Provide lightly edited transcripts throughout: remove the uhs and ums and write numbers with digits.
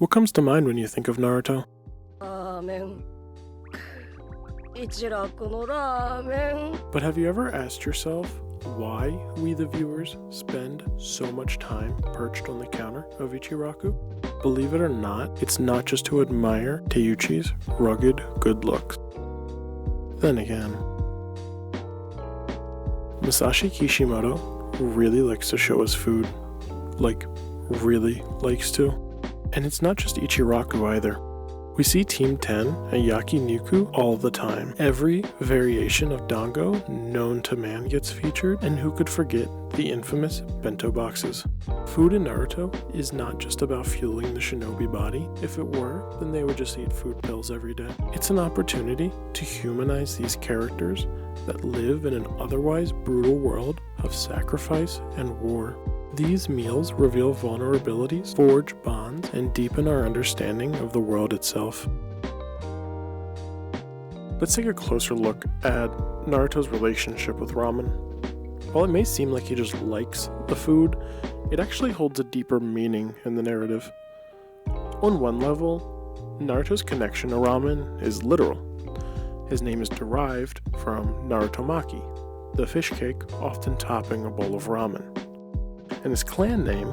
What comes to mind when you think of Naruto? Ramen. Ichiraku no ramen. But have you ever asked yourself why we the viewers spend so much time perched on the counter of Ichiraku? Believe it or not, it's not just to admire Teuchi's rugged good looks. Then again, Masashi Kishimoto really likes to show us food. Like, really likes to. And it's not just Ichiraku either. We see Team 10 and Yakiniku all the time. Every variation of dango known to man gets featured, and who could forget the infamous bento boxes. Food in Naruto is not just about fueling the shinobi body. If it were, then they would just eat food pills every day. It's an opportunity to humanize these characters that live in an otherwise brutal world of sacrifice and war. These meals reveal vulnerabilities, forge bonds, and deepen our understanding of the world itself. Let's take a closer look at Naruto's relationship with ramen. While it may seem like he just likes the food, it actually holds a deeper meaning in the narrative. On one level, Naruto's connection to ramen is literal. His name is derived from Narutomaki, the fish cake often topping a bowl of ramen. And his clan name,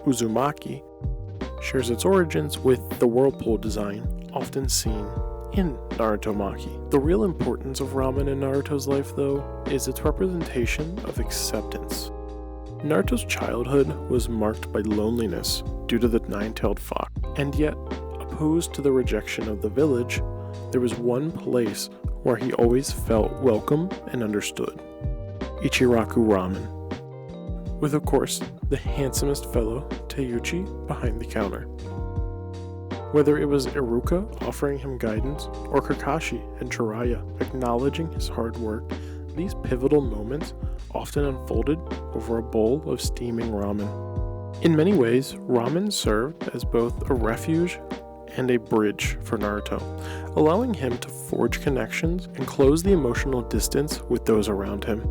Uzumaki, shares its origins with the whirlpool design often seen in Narutomaki. The real importance of ramen in Naruto's life, though, is its representation of acceptance. Naruto's childhood was marked by loneliness due to the nine-tailed fox, and yet, opposed to the rejection of the village, there was one place where he always felt welcome and understood: Ichiraku Ramen. With, of course, the handsomest fellow, Teuchi, behind the counter. Whether it was Iruka offering him guidance, or Kakashi and Jiraiya acknowledging his hard work, these pivotal moments often unfolded over a bowl of steaming ramen. In many ways, ramen served as both a refuge and a bridge for Naruto, allowing him to forge connections and close the emotional distance with those around him.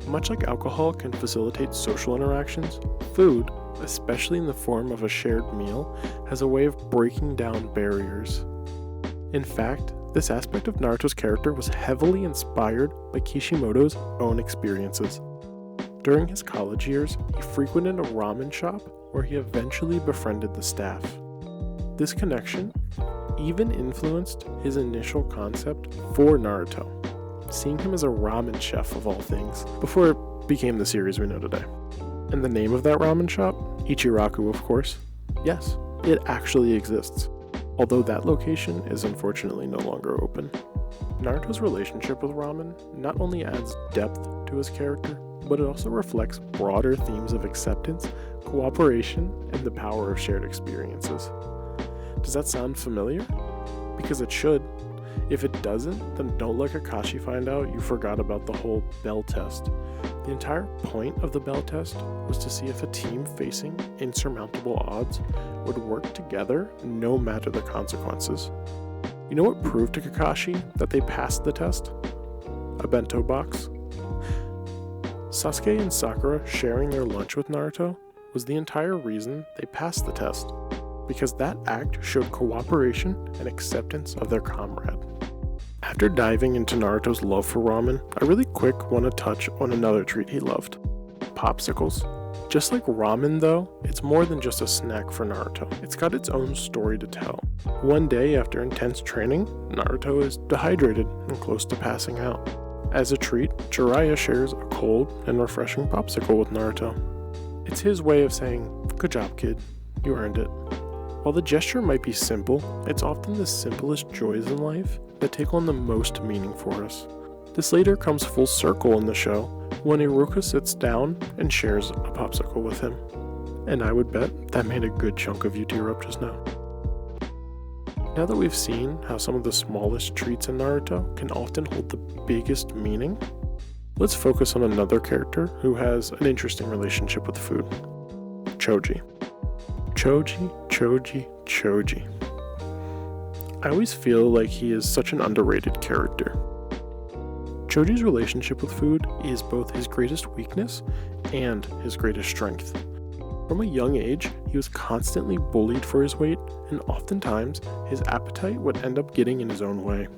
Much like alcohol can facilitate social interactions, food, especially in the form of a shared meal, has a way of breaking down barriers. In fact, this aspect of Naruto's character was heavily inspired by Kishimoto's own experiences. During his college years, he frequented a ramen shop where he eventually befriended the staff. This connection even influenced his initial concept for Naruto, seeing him as a ramen chef of all things, before it became the series we know today. And the name of that ramen shop? Ichiraku, of course. Yes, it actually exists, although that location is unfortunately no longer open. Naruto's relationship with ramen not only adds depth to his character, but it also reflects broader themes of acceptance, cooperation, and the power of shared experiences. Does that sound familiar? Because it should. If it doesn't, then don't let Kakashi find out you forgot about the whole bell test. The entire point of the bell test was to see if a team facing insurmountable odds would work together no matter the consequences. You know what proved to Kakashi that they passed the test? A bento box. Sasuke and Sakura sharing their lunch with Naruto was the entire reason they passed the test, because that act showed cooperation and acceptance of their comrade. After diving into Naruto's love for ramen, I really quick want to touch on another treat he loved: popsicles. Just like ramen though, it's more than just a snack for Naruto. It's got its own story to tell. One day after intense training, Naruto is dehydrated and close to passing out. As a treat, Jiraiya shares a cold and refreshing popsicle with Naruto. It's his way of saying, "Good job, kid, you earned it." While the gesture might be simple, it's often the simplest joys in life that take on the most meaning for us. This later comes full circle in the show when Iruka sits down and shares a popsicle with him. And I would bet that made a good chunk of you tear up just now. Now that we've seen how some of the smallest treats in Naruto can often hold the biggest meaning, let's focus on another character who has an interesting relationship with food: Choji. Choji. I always feel like he is such an underrated character. Choji's relationship with food is both his greatest weakness and his greatest strength. From a young age, he he was constantly bullied for his weight, and oftentimes his appetite would end up getting in his own way.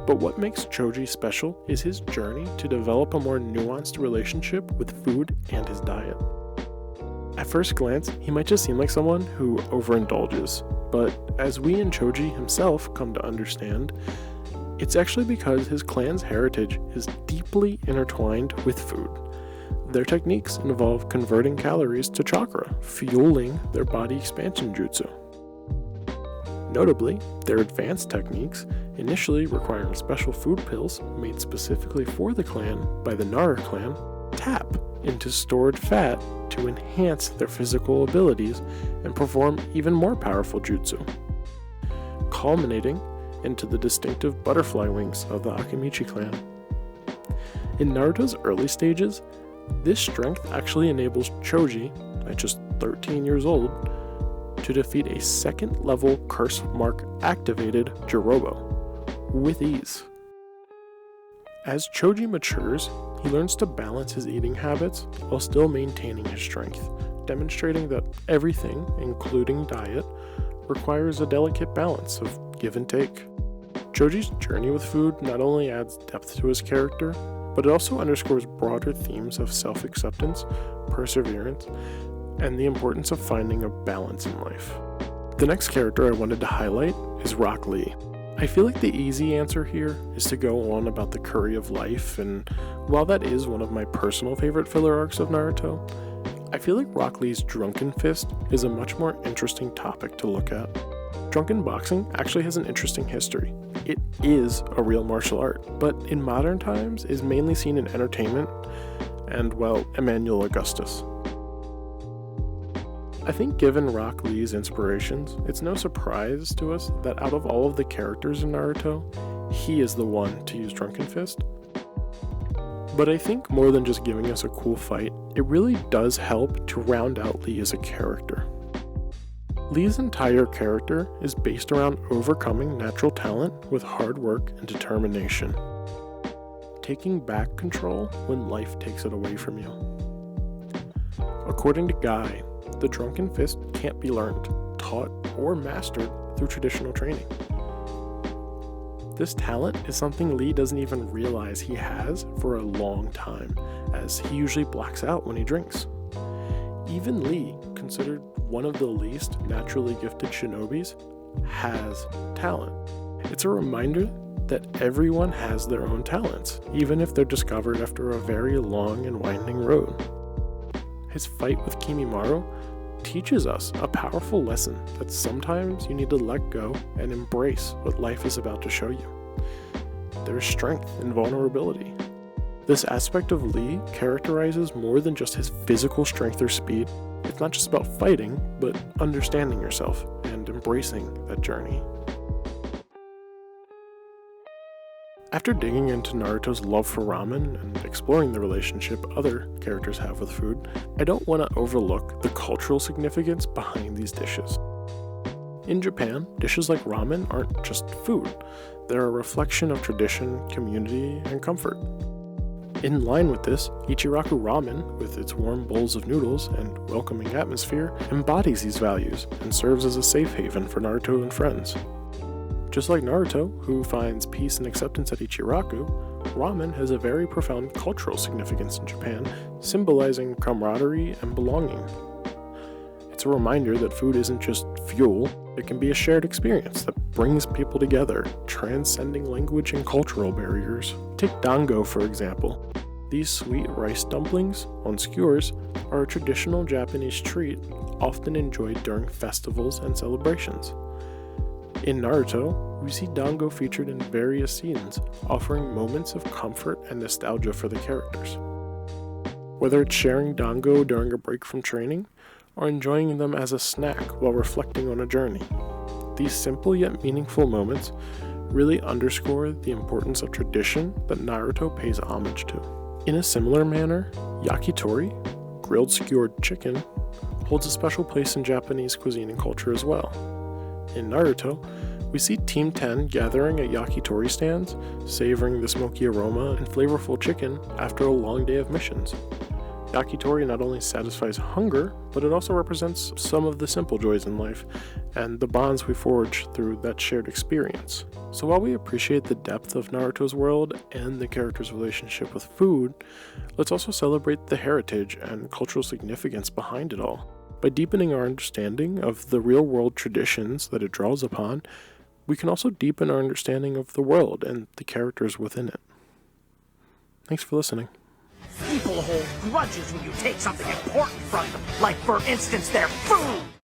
But what makes Choji special is his journey to develop a more nuanced relationship with food and his diet. At first glance, he might just seem like someone who overindulges, but as we and Choji himself come to understand, it's actually because his clan's heritage is deeply intertwined with food. Their techniques involve converting calories to chakra, fueling their body expansion jutsu. Notably, their advanced techniques, initially requiring special food pills made specifically for the clan by the Nara clan, tap into stored fat to enhance their physical abilities and perform even more powerful jutsu, culminating into the distinctive butterfly wings of the Akimichi clan. In Naruto's early stages, this strength actually enables Choji, at just 13 years old, to defeat a second-level curse mark activated Jirobo with ease. As Choji matures, he learns to balance his eating habits while still maintaining his strength, demonstrating that everything, including diet, requires a delicate balance of give and take. Choji's journey with food not only adds depth to his character, but it also underscores broader themes of self-acceptance, perseverance, and the importance of finding a balance in life. The next character I wanted to highlight is Rock Lee. I feel like the easy answer here is to go on about the curry of life, and while that is one of my personal favorite filler arcs of Naruto, I feel like Rock Lee's Drunken Fist is a much more interesting topic to look at. Drunken boxing actually has an interesting history. It is a real martial art, but in modern times is mainly seen in entertainment and, well, Emmanuel Augustus. I think given Rock Lee's inspirations, it's no surprise to us that out of all of the characters in Naruto, he is the one to use Drunken Fist. But I think more than just giving us a cool fight, it really does help to round out Lee as a character. Lee's entire character is based around overcoming natural talent with hard work and determination, taking back control when life takes it away from you. According to Guy, the Drunken Fist can't be learned, taught, or mastered through traditional training. This talent is something Lee doesn't even realize he has for a long time, as he usually blacks out when he drinks. Even Lee, considered one of the least naturally gifted shinobis, has talent. It's a reminder that everyone has their own talents, even if they're discovered after a very long and winding road. His fight with Kimimaro teaches us a powerful lesson that sometimes you need to let go and embrace what life is about to show you. There is strength in vulnerability. This aspect of Lee characterizes more than just his physical strength or speed. It's not just about fighting, but understanding yourself and embracing that journey. After digging into Naruto's love for ramen and exploring the relationship other characters have with food, I don't want to overlook the cultural significance behind these dishes. In Japan, dishes like ramen aren't just food. They're a reflection of tradition, community, and comfort. In line with this, Ichiraku Ramen, with its warm bowls of noodles and welcoming atmosphere, embodies these values and serves as a safe haven for Naruto and friends. Just like Naruto, who finds peace and acceptance at Ichiraku, ramen has a very profound cultural significance in Japan, symbolizing camaraderie and belonging. It's a reminder that food isn't just fuel, it can be a shared experience that brings people together, transcending language and cultural barriers. Take dango, for example. These sweet rice dumplings on skewers are a traditional Japanese treat often enjoyed during festivals and celebrations. In Naruto, we see dango featured in various scenes, offering moments of comfort and nostalgia for the characters. Whether it's sharing dango during a break from training, or enjoying them as a snack while reflecting on a journey, these simple yet meaningful moments really underscore the importance of tradition that Naruto pays homage to. In a similar manner, yakitori, grilled skewered chicken, holds a special place in Japanese cuisine and culture as well. In Naruto, we see Team 10 gathering at yakitori stands, savoring the smoky aroma and flavorful chicken after a long day of missions. Yakitori not only satisfies hunger, but it also represents some of the simple joys in life and the bonds we forge through that shared experience. So while we appreciate the depth of Naruto's world and the character's relationship with food, let's also celebrate the heritage and cultural significance behind it all. By deepening our understanding of the real-world traditions that it draws upon, we can also deepen our understanding of the world and the characters within it. Thanks for listening. People hold grudges when you take something important from them, like, for instance, their food!